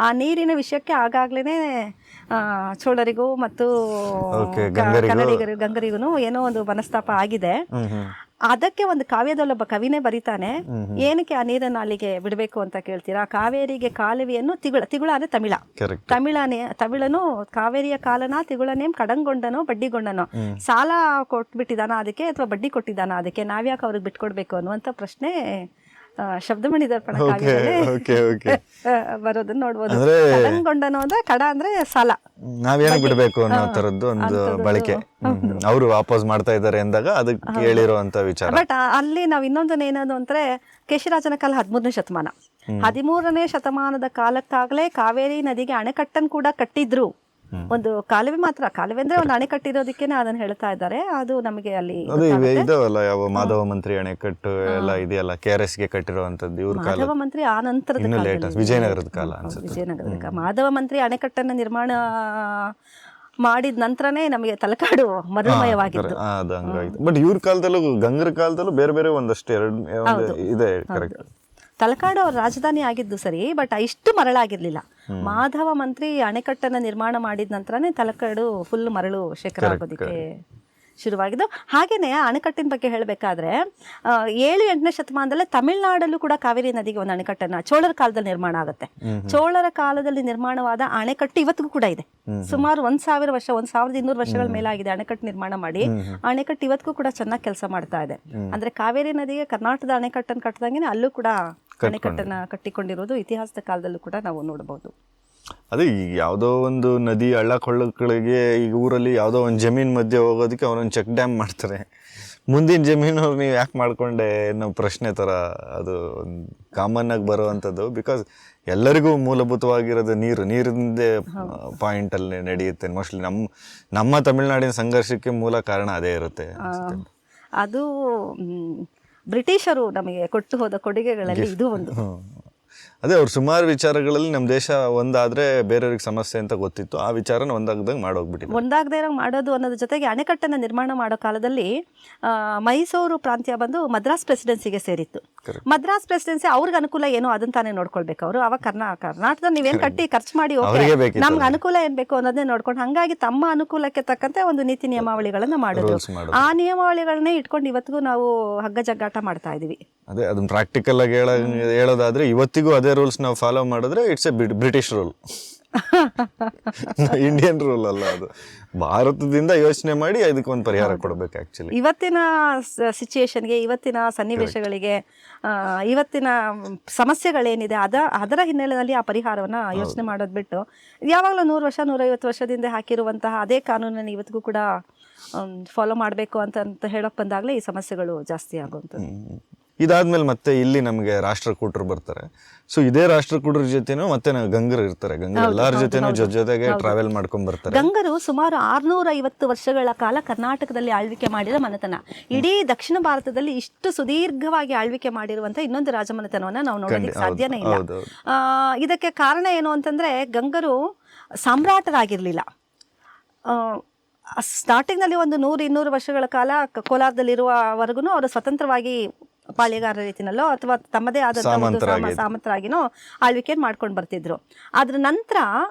ಆ ನೀರಿನ ವಿಷಯಕ್ಕೆ ಆಗಾಗ್ಲೇನೆ ಚೋಳರಿಗೂ ಮತ್ತು ಗಂಗರಿಗೂ ಏನೋ ಒಂದು ಮನಸ್ತಾಪ ಆಗಿದೆ. ಅದಕ್ಕೆ ಒಂದು ಕಾವ್ಯದಲ್ಲೊಬ್ಬ ಕವಿನೇ ಬರೀತಾನೆ, ಏನಕ್ಕೆ ಆ ನೀರನ್ನು ಅಲ್ಲಿಗೆ ಬಿಡಬೇಕು ಅಂತ ಕೇಳ್ತೀರಾ. ಕಾವೇರಿಗೆ ಕಾಲುವೆಯನ್ನು ತಿಗುಳ ಅಂದ್ರೆ ತಮಿಳನು ಕಾವೇರಿಯ ಕಾಲನ ತಿಗುಳನೇಂ ಕಡಂಗೊಂಡನೋ ಬಡ್ಡಿಗೊಂಡನೋ. ಸಾಲ ಕೊಟ್ಬಿಟ್ಟಿದಾನ ಅದಕ್ಕೆ ಅಥವಾ ಬಡ್ಡಿ ಕೊಟ್ಟಿದ್ದಾನ ಅದಕ್ಕೆ, ನಾವ್ಯಾಕೆ ಅವ್ರಿಗೆ ಬಿಟ್ಕೊಡ್ಬೇಕು ಅನ್ನುವಂಥ ಪ್ರಶ್ನೆ ಶಬ್ದಮಣಿ ದರ್ಪಣ ಕಾವ್ಯದಲ್ಲಿ ಬರೋದನ್ನ ನೋಡ್ಬೋದು. ಕಡಂಗೊಂಡನೋ ಅಂದ್ರೆ ಕಡ ಅಂದ್ರೆ ಸಾಲ, ನಾವೇನು ಬಿಡಬೇಕು ಅನ್ನೋ ತರದ್ದು ಒಂದು ಬಳಕೆ ಅವರು ವಾಪಸ್ ಮಾಡ್ತಾ ಇದ್ದಾರೆ ಎಂದಾಗ ಅದಕ್ಕೆ ಹೇಳಿರುವಂತ ವಿಚಾರ. ಬಟ್ ಅಲ್ಲಿ ನಾವ್ ಇನ್ನೊಂದನ್ನ ಏನದು ಅಂದ್ರೆ, ಕೇಶಿರಾಜನ ಕಾಲ 13ನೇ ಶತಮಾನ. 13ನೇ ಶತಮಾನದ ಕಾಲಕ್ಕಾಗಲೇ ಕಾವೇರಿ ನದಿಗೆ ಅಣೆಕಟ್ಟನ್ನು ಕೂಡ ಕಟ್ಟಿದ್ರು. ಒಂದು ಕಾಲುವೆ ಮಾತ್ರ, ಕಾಲುವೆ ಅಂದ್ರೆ ಒಂದು ಅಣೆ ಕಟ್ಟಿರೋದಕ್ಕೇನೆ ಅದನ್ನ ಹೇಳ್ತಾ ಇದ್ದಾರೆ. ಅದು ನಮಗೆ ಅಲ್ಲಿ ಇದಾವಲ್ಲ, ಯಾವ ಮಾಧವ ಮಂತ್ರಿ ಅಣೆಕಟ್ಟು ಎಲ್ಲ ಇದೆಯಲ್ಲ, KRS ಗೆ ಕಟ್ಟಿರುವಂತದ್ದು. ಇವ್ರ ಕಾಲ ಮಾಧವ ಮಂತ್ರಿ ಆ ನಂತರದ ವಿಜಯನಗರದ ಕಾಲ ಅನ್ಸುತ್ತೆ. ವಿಜಯನಗರದ ಮಾಧವ ಮಂತ್ರಿ ಅಣೆಕಟ್ಟನ್ನ ನಿರ್ಮಾಣ ಮಾಡಿದ ನಂತರನೇ ನಮಗೆ ತಲಕಾಡು ಮರುಮಯವಾಗಿತ್ತು. ಬಟ್ ಇವ್ರ ಕಾಲದಲ್ಲೂ ಗಂಗರ ಕಾಲದಲ್ಲೂ ಬೇರೆ ಬೇರೆ ಒಂದಷ್ಟು ಇದೆ. ಕರೆಕ್ಟ್. ತಲಕಾಡು ಅವ್ರ ರಾಜಧಾನಿ ಆಗಿದ್ದು ಸರಿ, ಬಟ್ ಇಷ್ಟು ಮರಳಾಗಿರ್ಲಿಲ್ಲ. ಮಾಧವ ಮಂತ್ರಿ ಅಣೆಕಟ್ಟನ್ನ ನಿರ್ಮಾಣ ಮಾಡಿದ ನಂತರನೇ ತಲಕಾಡು ಫುಲ್ ಮರಳು ಶೇಖರ ಆಗೋದಕ್ಕೆ ಶುರುವಾಗಿದ್ದು. ಹಾಗೇನೆ ಅಣೆಕಟ್ಟಿನ ಬಗ್ಗೆ ಹೇಳಬೇಕಾದ್ರೆ 7-8ನೇ ಶತಮಾನದಲ್ಲೇ ತಮಿಳುನಾಡಲ್ಲೂ ಕೂಡ ಕಾವೇರಿ ನದಿಗೆ ಒಂದು ಅಣೆಕಟ್ಟನ್ನ ಚೋಳರ ಕಾಲದಲ್ಲಿ ನಿರ್ಮಾಣ ಆಗುತ್ತೆ. ಚೋಳರ ಕಾಲದಲ್ಲಿ ನಿರ್ಮಾಣವಾದ ಅಣೆಕಟ್ಟು ಇವತ್ತಿಗೂ ಕೂಡ ಇದೆ. ಸುಮಾರು 1000 ವರ್ಷ, 1200 ವರ್ಷಗಳ ಮೇಲಾಗಿದೆ ಅಣೆಕಟ್ಟು ನಿರ್ಮಾಣ ಮಾಡಿ. ಅಣೆಕಟ್ಟು ಇವತ್ತಿಗೂ ಕೂಡ ಚೆನ್ನಾಗಿ ಕೆಲಸ ಮಾಡ್ತಾ ಇದೆ. ಅಂದ್ರೆ ಕಾವೇರಿ ನದಿಗೆ ಕರ್ನಾಟಕದ ಅಣೆಕಟ್ಟನ್ನು ಕಟ್ಟದಂಗೆ ಅಲ್ಲೂ ಕೂಡ ಅಣೆಕಟ್ಟನ್ನ ಕಟ್ಟಿಕೊಂಡಿರೋದು ಇತಿಹಾಸದ ಕಾಲದಲ್ಲೂ ಕೂಡ ನಾವು ನೋಡಬಹುದು. ಅದೇ ಈಗ ಯಾವುದೋ ಒಂದು ನದಿ ಹಳ್ಳ ಕೊಳ್ಳಗಳಿಗೆ ಈಗ ಊರಲ್ಲಿ ಯಾವುದೋ ಒಂದು ಜಮೀನ್ ಮಧ್ಯೆ ಹೋಗೋದಕ್ಕೆ ಅವನೊಂದು ಚೆಕ್ ಡ್ಯಾಮ್ ಮಾಡ್ತಾರೆ. ಮುಂದಿನ ಜಮೀನು ನೀವು ಯಾಕೆ ಮಾಡ್ಕೊಂಡೆ ಅನ್ನೋ ಪ್ರಶ್ನೆ ಥರ ಅದು ಕಾಮನ್ ಆಗಿ ಬರುವಂಥದ್ದು. ಬಿಕಾಸ್ ಎಲ್ಲರಿಗೂ ಮೂಲಭೂತವಾಗಿರೋದು ನೀರಿಂದೇ ಪಾಯಿಂಟಲ್ಲಿ ನಡೆಯುತ್ತೆ ಮೋಸ್ಟ್ಲಿ. ನಮ್ಮ ತಮಿಳುನಾಡಿನ ಸಂಘರ್ಷಕ್ಕೆ ಮೂಲ ಕಾರಣ ಅದೇ ಇರುತ್ತೆ. ಅದು ಬ್ರಿಟಿಷರು ನಮಗೆ ಕೊಟ್ಟು ಹೋದ ಕೊಡುಗೆಗಳಲ್ಲಿ ಇದು ಒಂದು. ಅದೇ ಅವ್ರು ಸುಮಾರು ವಿಚಾರಗಳಲ್ಲಿ ನಮ್ಮ ದೇಶ ಒಂದಾದ್ರೆ ಬೇರೆಯವ್ರಿಗೆ ಸಮಸ್ಯೆ ಅಂತ ಗೊತ್ತಿತ್ತು. ಆ ವಿಚಾರನ ಒಂದಾಗದೇ ಮಾಡೋದು ಅನ್ನೋದ್ರ ಜೊತೆಗೆ ಅಣೆಕಟ್ಟನ್ನು ನಿರ್ಮಾಣ ಮಾಡೋ ಕಾಲದಲ್ಲಿ ಮೈಸೂರು ಪ್ರಾಂತ್ಯ ಬಂದು ಮದ್ರಾಸ್ ಪ್ರೆಸಿಡೆನ್ಸಿಗೆ ಸೇರಿತ್ತು. ಮದ್ರಾಸ್ ಪ್ರೆಸಿಡೆನ್ಸಿ ಅವ್ರಿಗೆ ಅನುಕೂಲ ಏನೋ ಅದನ್ನ ತಾನೇ ನೋಡ್ಕೊಳ್ಬೇಕು ಅವರು. ಅವಾಗ ಕರ್ನಾಟಕದಲ್ಲಿ ನೀವೇನ್ ಕಟ್ಟಿ ಖರ್ಚು ಮಾಡಿ ನಮ್ಗೆ ಅನುಕೂಲ ಏನ್ ಬೇಕು ಅನ್ನೋದನ್ನೇ ನೋಡ್ಕೊಂಡು, ಹಂಗಾಗಿ ತಮ್ಮ ಅನುಕೂಲಕ್ಕೆ ತಕ್ಕಂತೆ ಒಂದು ನೀತಿ ನಿಯಮಾವಳಿಗಳನ್ನ ಮಾಡಿದ್ರು. ಆ ನಿಯಮಾವಳಿಗಳನ್ನೇ ಇಟ್ಕೊಂಡು ಇವತ್ತಿಗೂ ನಾವು ಹಗ್ಗ ಜಗ್ಗಾಟ ಮಾಡ್ತಾ ಇದೀವಿ. ಅದೇ ಅದನ್ನ ಪ್ರಾಕ್ಟಿಕಲ್ ಆಗಿ ಹೇಳೋದಾದ್ರೆ ಇವತ್ತಿಗೂ ಅದೇ ರೂಲ್ಸ್ ನಾವು ಫಾಲೋ ಮಾಡಿದ್ರೆ it's A British rule, Indian rule ಅಲ್ಲ. ಅದು ಭಾರತದಿಂದ ಯೋಚನೆ ಮಾಡಿ ಅದಕ್ಕೊಂದು ಪರಿಹಾರ ಕೊಡಬೇಕು. ಆಕ್ಚುಲಿ ಇವತ್ತಿನ ಸಿಚುಯೇಷನ್ಗೆ, ಇವತ್ತಿನ ಸನ್ನಿವೇಶಗಳಿಗೆ, ಇವತ್ತಿನ ಸಮಸ್ಯೆಗಳೇನಿದೆ ಅದರ ಹಿನ್ನೆಲೆಯಲ್ಲಿ ಆ ಪರಿಹಾರವನ್ನ ಯೋಚನೆ ಮಾಡೋದು ಬಿಟ್ಟು ಯಾವಾಗಲೂ 100 ವರ್ಷ 150 ವರ್ಷದಿಂದ ಹಾಕಿರುವಂತಹ ಅದೇ ಕಾನೂನನ್ನು ಇವತ್ತಿಗೂ ಕೂಡ ಫಾಲೋ ಮಾಡಬೇಕು ಅಂತ ಹೇಳೋಕೆ ಬಂದಾಗಲೇ ಈ ಸಮಸ್ಯೆಗಳು ಜಾಸ್ತಿ ಆಗುವಂಥದ್ದು. ಇದಾದ್ಮೇಲೆ ಮತ್ತೆ ಇಲ್ಲಿ ನಮಗೆ ರಾಷ್ಟ್ರಕೂಟರು ಬರ್ತಾರೆ. ಸೊ ಇದೇ ರಾಷ್ಟ್ರಕೂಟರ ಜೊತೆನೂ ಮತ್ತೆ ಗಂಗರು ಇರ್ತಾರೆ. ಗಂಗರು ಎಲ್ಲಾರ ಜೊತೆನೂ ಜೊತೆಗೆ ಟ್ರಾವೆಲ್ ಮಾಡ್ಕೊಂಡ್ ಬರ್ತಾರೆ. ಗಂಗರು ಸುಮಾರು 650 ವರ್ಷಗಳ ಕಾಲ ಕರ್ನಾಟಕದಲ್ಲಿ ಆಳ್ವಿಕೆ ಮಾಡಿದ ಮನೆತನ. ಇಡೀ ದಕ್ಷಿಣ ಭಾರತದಲ್ಲಿ ಇಷ್ಟು ಸುದೀರ್ಘವಾಗಿ ಆಳ್ವಿಕೆ ಮಾಡಿರುವಂತ ಇನ್ನೊಂದು ರಾಜಮನೆತನವನ್ನ ನಾವು ನೋಡೋದಕ್ಕೆ ಸಾಧ್ಯನೇ ಇಲ್ಲ. ಇದಕ್ಕೆ ಕಾರಣ ಏನು ಅಂತಂದ್ರೆ ಗಂಗರು ಸಾಮ್ರಾಟರಾಗಿರ್ಲಿಲ್ಲ. ಸ್ಟಾರ್ಟಿಂಗ್ನಲ್ಲಿ ಒಂದು 100-200 ವರ್ಷಗಳ ಕಾಲ ಕೋಲಾರದಲ್ಲಿರುವವರೆಗೂ ಅವರು ಸ್ವತಂತ್ರವಾಗಿ ಪಾಳ್ಯಗಾರ ರೀತಿನಲ್ಲೋ ಅಥವಾ ತಮ್ಮದೇ ಆದಂತಹ ಸಾಮಂತರಾಗಿನೋ ಆಳ್ವಿಕೆ ಮಾಡ್ಕೊಂಡು ಬರ್ತಿದ್ರು. ಅದ್ರ ನಂತರ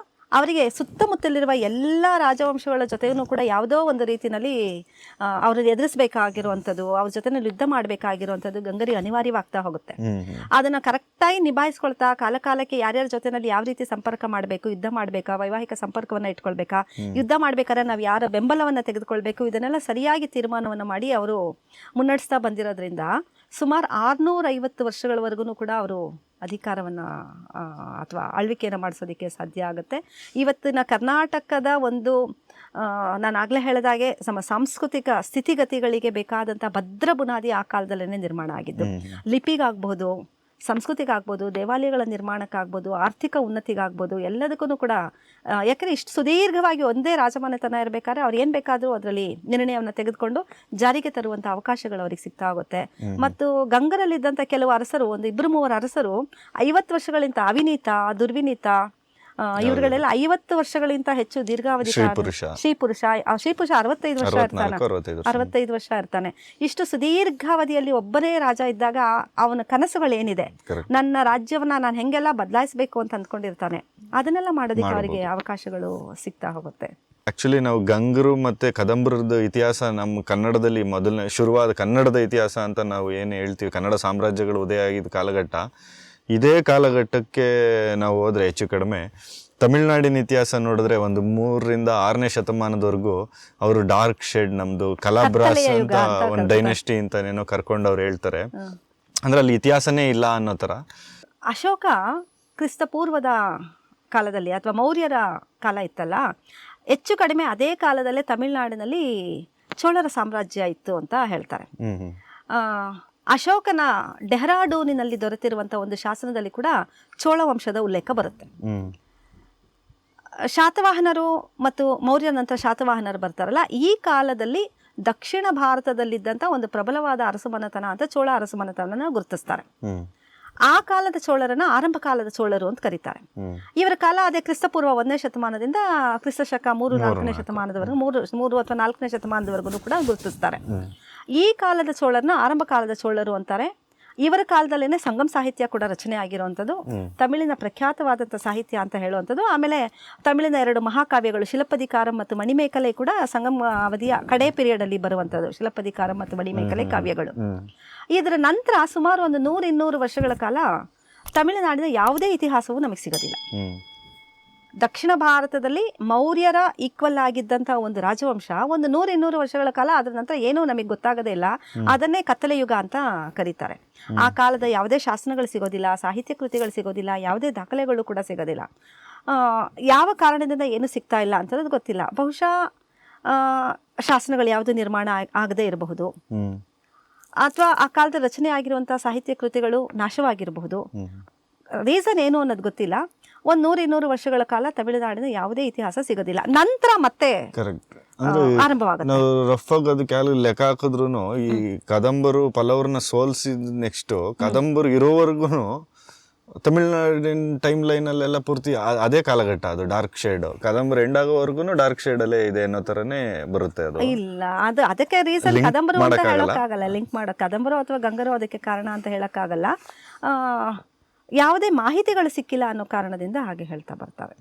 ಅವರಿಗೆ ಸುತ್ತಮುತ್ತಲಿರುವ ಎಲ್ಲ ರಾಜವಂಶಗಳ ಜೊತೆಗೂ ಕೂಡ ಯಾವುದೋ ಒಂದು ರೀತಿಯಲ್ಲಿ ಅವ್ರನ್ನ ಎದುರಿಸಬೇಕಾಗಿರುವಂಥದ್ದು, ಅವ್ರ ಜೊತೆನಲ್ಲಿ ಯುದ್ಧ ಮಾಡಬೇಕಾಗಿರುವಂಥದ್ದು ಗಂಗರಿಗೆ ಅನಿವಾರ್ಯವಾಗ್ತಾ ಹೋಗುತ್ತೆ. ಅದನ್ನು ಕರೆಕ್ಟಾಗಿ ನಿಭಾಯಿಸ್ಕೊಳ್ತಾ ಕಾಲಕ್ಕೆ ಯಾರ್ಯಾರ ಜೊತೆನಲ್ಲಿ ಯಾವ ರೀತಿ ಸಂಪರ್ಕ ಮಾಡಬೇಕು, ಯುದ್ಧ ಮಾಡಬೇಕಾ, ವೈವಾಹಿಕ ಸಂಪರ್ಕವನ್ನು ಇಟ್ಕೊಳ್ಬೇಕಾ, ಯುದ್ಧ ಮಾಡ್ಬೇಕಾದ್ರೆ ನಾವು ಯಾರ ಬೆಂಬಲವನ್ನು ತೆಗೆದುಕೊಳ್ಬೇಕು, ಇದನ್ನೆಲ್ಲ ಸರಿಯಾಗಿ ತೀರ್ಮಾನವನ್ನು ಮಾಡಿ ಅವರು ಮುನ್ನಡೆಸ್ತಾ ಬಂದಿರೋದ್ರಿಂದ ಸುಮಾರು 650 ವರ್ಷಗಳವರೆಗೂ ಕೂಡ ಅವರು ಅಧಿಕಾರವನ್ನು ಅಥವಾ ಆಳ್ವಿಕೆಯನ್ನು ಮಾಡಿಸೋದಕ್ಕೆ ಸಾಧ್ಯ ಆಗುತ್ತೆ. ಇವತ್ತಿನ ಕರ್ನಾಟಕದ ಒಂದು ನಾನು ಆಗಲೇ ಹೇಳಿದಾಗೆ ಸಾಂಸ್ಕೃತಿಕ ಸ್ಥಿತಿಗತಿಗಳಿಗೆ ಬೇಕಾದಂಥ ಭದ್ರ ಬುನಾದಿ ಆ ಕಾಲದಲ್ಲೇ ನಿರ್ಮಾಣ ಆಗಿದ್ದು. ಲಿಪಿಗಾಗ್ಬೋದು, ಸಂಸ್ಕೃತಿಗಾಗ್ಬೋದು, ದೇವಾಲಯಗಳ ನಿರ್ಮಾಣಕ್ಕಾಗ್ಬೋದು, ಆರ್ಥಿಕ ಉನ್ನತಿಗಾಗ್ಬೋದು, ಎಲ್ಲದಕ್ಕೂ ಕೂಡ ಯಾಕಂದರೆ ಇಷ್ಟು ಸುದೀರ್ಘವಾಗಿ ಒಂದೇ ರಾಜಮನೆತನ ಇರಬೇಕಾದ್ರೆ ಅವ್ರು ಏನು ಬೇಕಾದರೂ ಅದರಲ್ಲಿ ನಿರ್ಣಯವನ್ನು ತೆಗೆದುಕೊಂಡು ಜಾರಿಗೆ ತರುವಂಥ ಅವಕಾಶಗಳು ಅವ್ರಿಗೆ ಸಿಗ್ತಾ ಹೋಗುತ್ತೆ. ಮತ್ತು ಗಂಗರಲ್ಲಿದ್ದಂಥ ಕೆಲವು ಅರಸರು, ಒಂದು 2-3 ಅರಸರು 50 ವರ್ಷಗಳಿಂದ ಅವಿನೀತ, ದುರ್ವಿನೀತ, ಇವರುಗಳೆಲ್ಲ 50 ವರ್ಷಗಳಿಂತ ಹೆಚ್ಚು ದೀರ್ಘಾವಧಿ. ಶ್ರೀಪುರುಷ 65 ವರ್ಷ ಇರ್ತಾನೆ, 65 ವರ್ಷ ಇರ್ತಾನೆ. ಇಷ್ಟು ಸುದೀರ್ಘಾವಧಿಯಲ್ಲಿ ಒಬ್ಬನೇ ರಾಜ ಇದ್ದಾಗ ಅವನ ಕನಸುಗಳೇನಿದೆ, ನನ್ನ ರಾಜ್ಯವನ್ನ ನಾನು ಹೆಂಗೆಲ್ಲ ಬದಲಾಯಿಸಬೇಕು ಅಂತ ಅಂದ್ಕೊಂಡಿರ್ತಾನೆ, ಅದನ್ನೆಲ್ಲ ಮಾಡೋದಕ್ಕೆ ಅವರಿಗೆ ಅವಕಾಶಗಳು ಸಿಗ್ತಾ ಹೋಗುತ್ತೆ. ಆಕ್ಚುಲಿ ನಾವು ಗಂಗರು ಮತ್ತೆ ಕದಂಬರದ ಇತಿಹಾಸ ನಮ್ಮ ಕನ್ನಡದಲ್ಲಿ ಮೊದಲನೇ ಶುರುವಾದ ಕನ್ನಡದ ಇತಿಹಾಸ ಅಂತ ನಾವು ಏನು ಹೇಳ್ತೀವಿ, ಕನ್ನಡ ಸಾಮ್ರಾಜ್ಯಗಳು ಉದಯ ಆಗಿದ್ದ ಕಾಲಘಟ್ಟ. ಇದೇ ಕಾಲಘಟ್ಟಕ್ಕೆ ನಾವು ಹೋದ್ರೆ ಹೆಚ್ಚು ಕಡಿಮೆ ತಮಿಳ್ನಾಡಿನ ಇತಿಹಾಸ ನೋಡಿದ್ರೆ ಒಂದು 3ರಿಂದ 6ನೇ ಶತಮಾನದವರೆಗೂ ಅವರು ಡಾರ್ಕ್ ಶೇಡ್, ನಮ್ದು ಕಲಾಬ್ರಾಸ್ ಅಂತ ಒಂದು ಡೈನೆಸ್ಟಿ ಅಂತ ಏನೋ ಕರ್ಕೊಂಡು ಅವ್ರು ಹೇಳ್ತಾರೆ. ಅಂದ್ರೆ ಅಲ್ಲಿ ಇತಿಹಾಸನೇ ಇಲ್ಲ ಅನ್ನೋ ಥರ. ಅಶೋಕ ಕ್ರಿಸ್ತ ಪೂರ್ವದ ಕಾಲದಲ್ಲಿ ಅಥವಾ ಮೌರ್ಯರ ಕಾಲ ಇತ್ತಲ್ಲ, ಹೆಚ್ಚು ಕಡಿಮೆ ಅದೇ ಕಾಲದಲ್ಲೇ ತಮಿಳುನಾಡಿನಲ್ಲಿ ಚೋಳರ ಸಾಮ್ರಾಜ್ಯ ಇತ್ತು ಅಂತ ಹೇಳ್ತಾರೆ. ಅಶೋಕನ ಡೆಹ್ರಾಡೂನಿನಲ್ಲಿ ದೊರೆತಿರುವಂಥ ಒಂದು ಶಾಸನದಲ್ಲಿ ಕೂಡ ಚೋಳ ವಂಶದ ಉಲ್ಲೇಖ ಬರುತ್ತೆ. ಶಾತವಾಹನರು ಮತ್ತು ಮೌರ್ಯ ನಂತರ ಶಾತವಾಹನರು ಬರ್ತಾರಲ್ಲ, ಈ ಕಾಲದಲ್ಲಿ ದಕ್ಷಿಣ ಭಾರತದಲ್ಲಿದ್ದಂಥ ಒಂದು ಪ್ರಬಲವಾದ ಅರಸುಮನೆತನ ಅಂತ ಚೋಳ ಅರಸುಮನೆತನನ ಗುರುತಿಸ್ತಾರೆ. ಆ ಕಾಲದ ಚೋಳರನ್ನ ಆರಂಭ ಕಾಲದ ಚೋಳರು ಅಂತ ಕರೀತಾರೆ. ಇವರ ಕಾಲ ಅದೇ ಕ್ರಿಸ್ತಪೂರ್ವ 1ನೇ ಶತಮಾನದಿಂದ ಕ್ರಿಸ್ತಶಕ 3-4ನೇ ಶತಮಾನದವರೆಗೂ 3 ಅಥವಾ 4ನೇ ಶತಮಾನದವರೆಗೂ ಕೂಡ ಗುರುತಿಸ್ತಾರೆ. ಈ ಕಾಲದ ಚೋಳರನ್ನ ಆರಂಭ ಕಾಲದ ಚೋಳರು ಅಂತಾರೆ. ಇವರ ಕಾಲದಲ್ಲೇನೆ ಸಂಗಮ್ ಸಾಹಿತ್ಯ ಕೂಡ ರಚನೆ ಆಗಿರುವಂಥದ್ದು, ತಮಿಳಿನ ಪ್ರಖ್ಯಾತವಾದಂಥ ಸಾಹಿತ್ಯ ಅಂತ ಹೇಳುವಂಥದ್ದು. ಆಮೇಲೆ ತಮಿಳಿನ 2 ಮಹಾಕಾವ್ಯಗಳು ಶಿಲಪ್ಪದಿಕಾರಂ ಮತ್ತು ಮಣಿಮೇಕಲೆ ಕೂಡ ಸಂಗಮ್ ಅವಧಿಯ ಕಡೆ ಪೀರಿಯಡ್ ಅಲ್ಲಿ ಬರುವಂಥದ್ದು, ಶಿಲಪ್ಪದಿಕಾರಂ ಮತ್ತು ಮಣಿಮೇಕಲೆ ಕಾವ್ಯಗಳು. ಇದರ ನಂತರ ಸುಮಾರು ಒಂದು 100-200 ವರ್ಷಗಳ ಕಾಲ ತಮಿಳುನಾಡಿನ ಯಾವುದೇ ಇತಿಹಾಸವೂ ನಮಗೆ ಸಿಗೋದಿಲ್ಲ. ದಕ್ಷಿಣ ಭಾರತದಲ್ಲಿ ಮೌರ್ಯರ ಈಕ್ವಲ್ ಆಗಿದ್ದಂಥ ಒಂದು ರಾಜವಂಶ ಒಂದು 100-200 ವರ್ಷಗಳ ಕಾಲ ಅದರ ನಂತರ ಏನೂ ನಮಗೆ ಗೊತ್ತಾಗದೇ ಇಲ್ಲ. ಅದನ್ನೇ ಕತ್ತಲೆ ಯುಗ ಅಂತ ಕರೀತಾರೆ. ಆ ಕಾಲದ ಯಾವುದೇ ಶಾಸನಗಳು ಸಿಗೋದಿಲ್ಲ, ಸಾಹಿತ್ಯ ಕೃತಿಗಳು ಸಿಗೋದಿಲ್ಲ, ಯಾವುದೇ ದಾಖಲೆಗಳು ಕೂಡ ಸಿಗೋದಿಲ್ಲ. ಯಾವ ಕಾರಣದಿಂದ ಏನು ಸಿಗ್ತಾ ಇಲ್ಲ ಅಂತದ್ದು ಗೊತ್ತಿಲ್ಲ. ಬಹುಶಃ ಶಾಸನಗಳು ಯಾವುದು ನಿರ್ಮಾಣ ಆಗದೇ ಇರಬಹುದು, ಅಥವಾ ಆ ಕಾಲದ ರಚನೆ ಆಗಿರುವಂಥ ಸಾಹಿತ್ಯ ಕೃತಿಗಳು ನಾಶವಾಗಿರಬಹುದು. ರೀಸನ್ ಏನು ಅನ್ನೋದು ಗೊತ್ತಿಲ್ಲ. ಒಂದು 100-200 ವರ್ಷಗಳ ಕಾಲ ತಮಿಳುನಾಡಿನ ಯಾವುದೇ ಇತಿಹಾಸ ಸಿಗೋದಿಲ್ಲ. ನಂತರ ಮತ್ತೆ ಆರಂಭವಾಗುತ್ತೆ. ನಾವು ರಫ್ ಆಗಿ ಅದಕ್ಕೆ ಲೆಕ್ಕ ಹಾಕಿದ್ರು ಈ ಕದಂಬರು ಪಲ್ಲವರನ್ನ ಸೋಲ್ಸಿದ ನೆಕ್ಸ್ಟ್ ಕದಂಬರು ಇರೋವರೆಗೂ ತಮಿಳ್ನಾಡಿನ ಟೈಮ್ ಲೈನ್ ಅಲ್ಲೆಲ್ಲ ಪೂರ್ತಿ ಅದೇ ಕಾಲಘಟ್ಟ. ಅದು ಡಾರ್ಕ್ ಶೇಡ್ ಕದಂಬರು ಎಂಡ್ ಆಗೋವರೆಗೂ ಡಾರ್ಕ್ ಶೇಡ್ ಅಲ್ಲೇ ಇದೆ ಅನ್ನೋ ತರನೇ ಬರುತ್ತೆ. ಅದು ಇಲ್ಲ, ಅದು ಅದಕ್ಕೆ ರೀಸನ್ ಕದಂಬರು ಅಂತ ಹೇಳೋಕ್ಕಾಗಲ್ಲ, ಲಿಂಕ್ ಮಾಡೋ ಕದಂಬರು ಅಥವಾ ಗಂಗರು ಅದಕ್ಕೆ ಕಾರಣ ಅಂತ ಹೇಳೋಕ್ಕಾಗಲ್ಲ. ಯಾವುದೇ ಮಾಹಿತಿಗಳು ಸಿಕ್ಕಿಲ್ಲ ಅನ್ನೋ ಕಾರಣದಿಂದ ಹಾಗೆ ಹೇಳ್ತಾ ಬರ್ತಾರೆ.